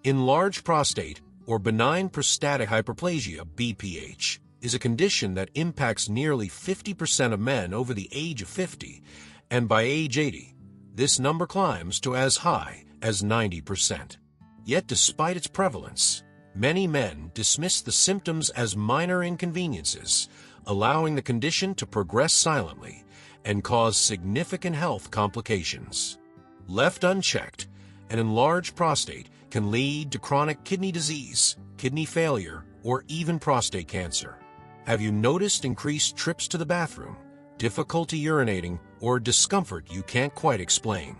Enlarged prostate, or benign prostatic hyperplasia (BPH), is a condition that impacts nearly 50% of men over the age of 50, and by age 80, this number climbs to as high as 90%. Yet despite its prevalence, many men dismiss the symptoms as minor inconveniences, allowing the condition to progress silently and cause significant health complications. Left unchecked, an enlarged prostate can lead to chronic kidney disease, kidney failure, or even prostate cancer. Have you noticed increased trips to the bathroom, difficulty urinating, or discomfort you can't quite explain?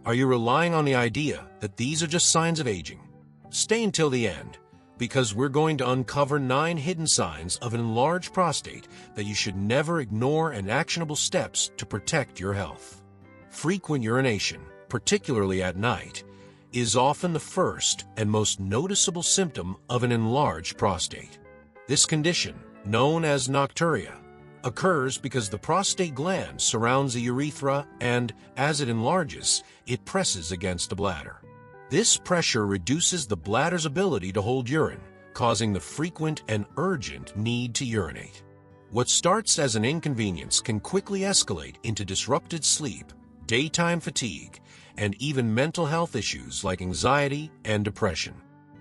Are you relying on the idea that these are just signs of aging? Stay until the end, because we're going to uncover 9 hidden signs of an enlarged prostate that you should never ignore and actionable steps to protect your health. Frequent urination, particularly at night, is often the first and most noticeable symptom of an enlarged prostate. This condition, known as nocturia, occurs because the prostate gland surrounds the urethra and, as it enlarges, it presses against the bladder. This pressure reduces the bladder's ability to hold urine, causing the frequent and urgent need to urinate. What starts as an inconvenience can quickly escalate into disrupted sleep, daytime fatigue, and even mental health issues like anxiety and depression.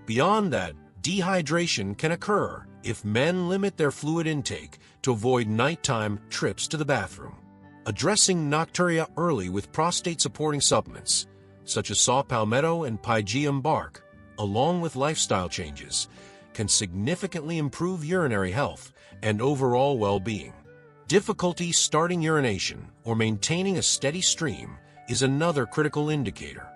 Beyond that, dehydration can occur if men limit their fluid intake to avoid nighttime trips to the bathroom. Addressing nocturia early with prostate-supporting supplements, such as saw palmetto and pygeum bark, along with lifestyle changes, can significantly improve urinary health and overall well-being. Difficulty starting urination or maintaining a steady stream is another critical indicator.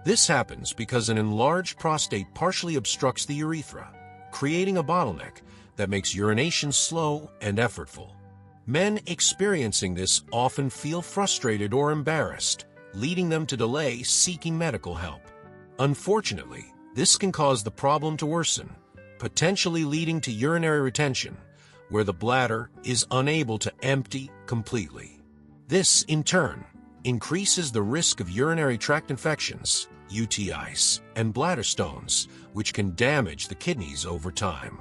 This happens because an enlarged prostate partially obstructs the urethra, creating a bottleneck that makes urination slow and effortful. Men experiencing this often feel frustrated or embarrassed, leading them to delay seeking medical help. Unfortunately, this can cause the problem to worsen, potentially leading to urinary retention, where the bladder is unable to empty completely. This, in turn, increases the risk of urinary tract infections, UTIs, and bladder stones, which can damage the kidneys over time.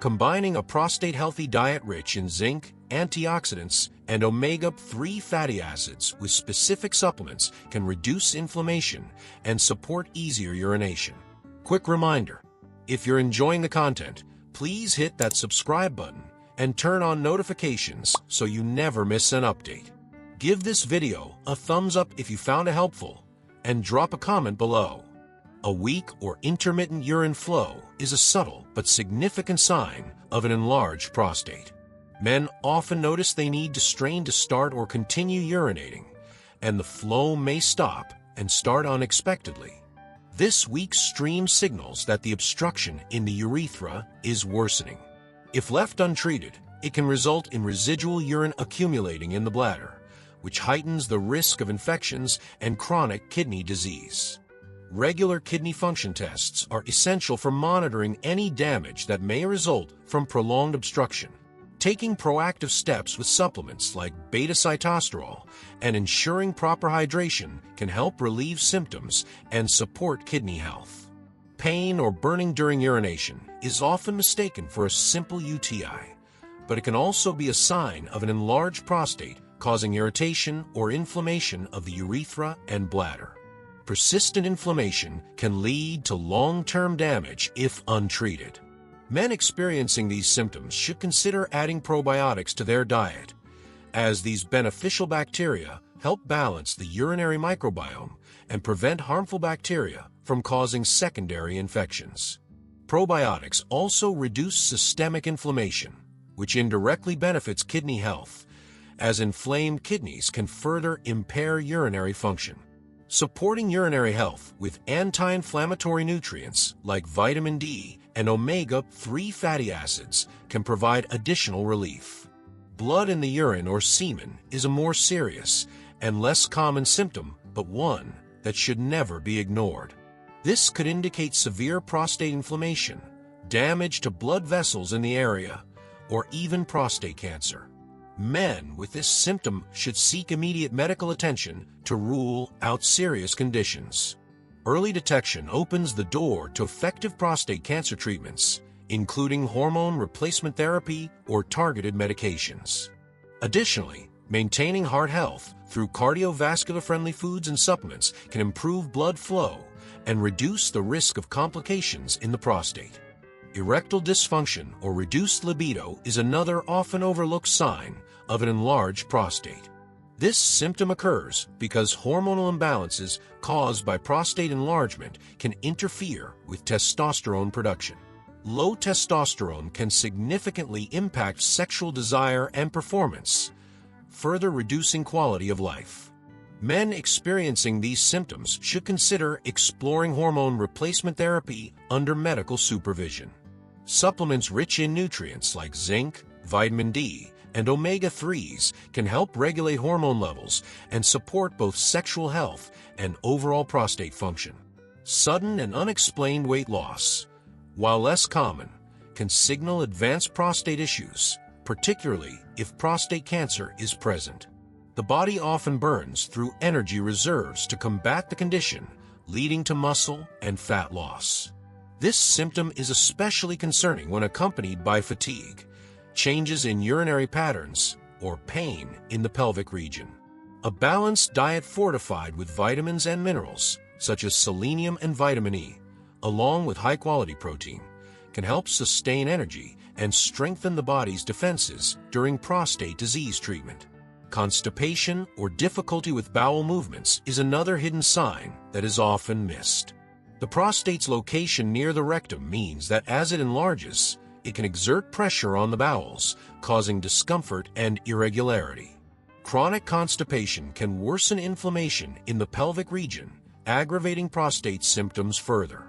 Combining a prostate-healthy diet rich in zinc, antioxidants, and omega-3 fatty acids with specific supplements can reduce inflammation and support easier urination. Quick reminder, if you're enjoying the content, please hit that subscribe button and turn on notifications so you never miss an update. Give this video a thumbs up if you found it helpful, and drop a comment below. A weak or intermittent urine flow is a subtle but significant sign of an enlarged prostate. Men often notice they need to strain to start or continue urinating, and the flow may stop and start unexpectedly. This weak stream signals that the obstruction in the urethra is worsening. If left untreated, it can result in residual urine accumulating in the bladder, which heightens the risk of infections and chronic kidney disease. Regular kidney function tests are essential for monitoring any damage that may result from prolonged obstruction. Taking proactive steps with supplements like beta-sitosterol and ensuring proper hydration can help relieve symptoms and support kidney health. Pain or burning during urination is often mistaken for a simple UTI, but it can also be a sign of an enlarged prostate causing irritation or inflammation of the urethra and bladder. Persistent inflammation can lead to long-term damage if untreated. Men experiencing these symptoms should consider adding probiotics to their diet, as these beneficial bacteria help balance the urinary microbiome and prevent harmful bacteria from causing secondary infections. Probiotics also reduce systemic inflammation, which indirectly benefits kidney health, as inflamed kidneys can further impair urinary function. Supporting urinary health with anti-inflammatory nutrients like vitamin D and omega-3 fatty acids can provide additional relief. Blood in the urine or semen is a more serious and less common symptom, but one that should never be ignored. This could indicate severe prostate inflammation, damage to blood vessels in the area, or even prostate cancer. Men with this symptom should seek immediate medical attention to rule out serious conditions. Early detection opens the door to effective prostate cancer treatments, including hormone replacement therapy or targeted medications. Additionally, maintaining heart health through cardiovascular-friendly foods and supplements can improve blood flow and reduce the risk of complications in the prostate. Erectile dysfunction or reduced libido is another often overlooked sign of an enlarged prostate. This symptom occurs because hormonal imbalances caused by prostate enlargement can interfere with testosterone production. Low testosterone can significantly impact sexual desire and performance, further reducing quality of life. Men experiencing these symptoms should consider exploring hormone replacement therapy under medical supervision. Supplements rich in nutrients like zinc, vitamin D, and omega-3s can help regulate hormone levels and support both sexual health and overall prostate function. Sudden and unexplained weight loss, while less common, can signal advanced prostate issues, particularly if prostate cancer is present. The body often burns through energy reserves to combat the condition, leading to muscle and fat loss. This symptom is especially concerning when accompanied by fatigue, changes in urinary patterns, or pain in the pelvic region. A balanced diet fortified with vitamins and minerals, such as selenium and vitamin E, along with high-quality protein, can help sustain energy and strengthen the body's defenses during prostate disease treatment. Constipation or difficulty with bowel movements is another hidden sign that is often missed. The prostate's location near the rectum means that as it enlarges, it can exert pressure on the bowels, causing discomfort and irregularity. Chronic constipation can worsen inflammation in the pelvic region, aggravating prostate symptoms further.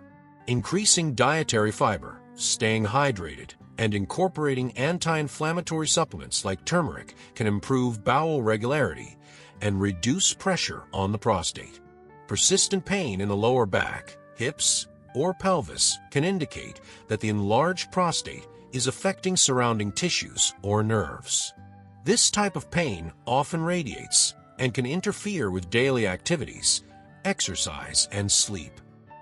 Increasing dietary fiber, staying hydrated, and incorporating anti-inflammatory supplements like turmeric can improve bowel regularity and reduce pressure on the prostate. Persistent pain in the lower back, hips, or pelvis can indicate that the enlarged prostate is affecting surrounding tissues or nerves. This type of pain often radiates and can interfere with daily activities, exercise, and sleep.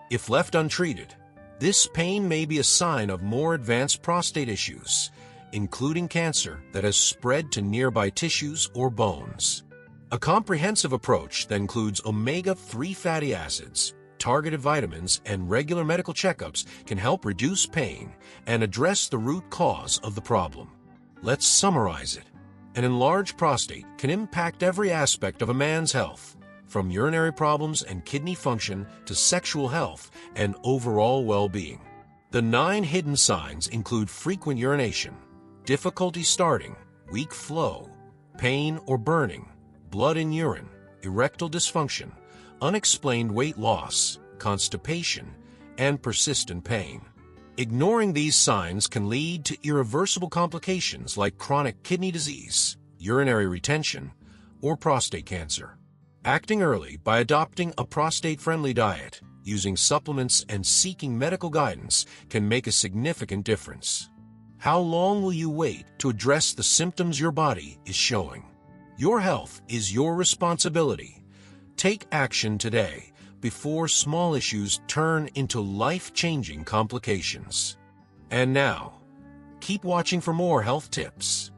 If left untreated, this pain may be a sign of more advanced prostate issues, including cancer that has spread to nearby tissues or bones. A comprehensive approach that includes omega-3 fatty acids, targeted vitamins, and regular medical checkups can help reduce pain and address the root cause of the problem. Let's summarize it. An enlarged prostate can impact every aspect of a man's health, from urinary problems and kidney function to sexual health and overall well-being. The 9 hidden signs include frequent urination, difficulty starting, weak flow, pain or burning, blood in urine, erectile dysfunction, unexplained weight loss, constipation, and persistent pain. Ignoring these signs can lead to irreversible complications like chronic kidney disease, urinary retention, or prostate cancer. Acting early by adopting a prostate-friendly diet, using supplements, and seeking medical guidance can make a significant difference. How long will you wait to address the symptoms your body is showing? Your health is your responsibility. Take action today before small issues turn into life-changing complications. And now, keep watching for more health tips.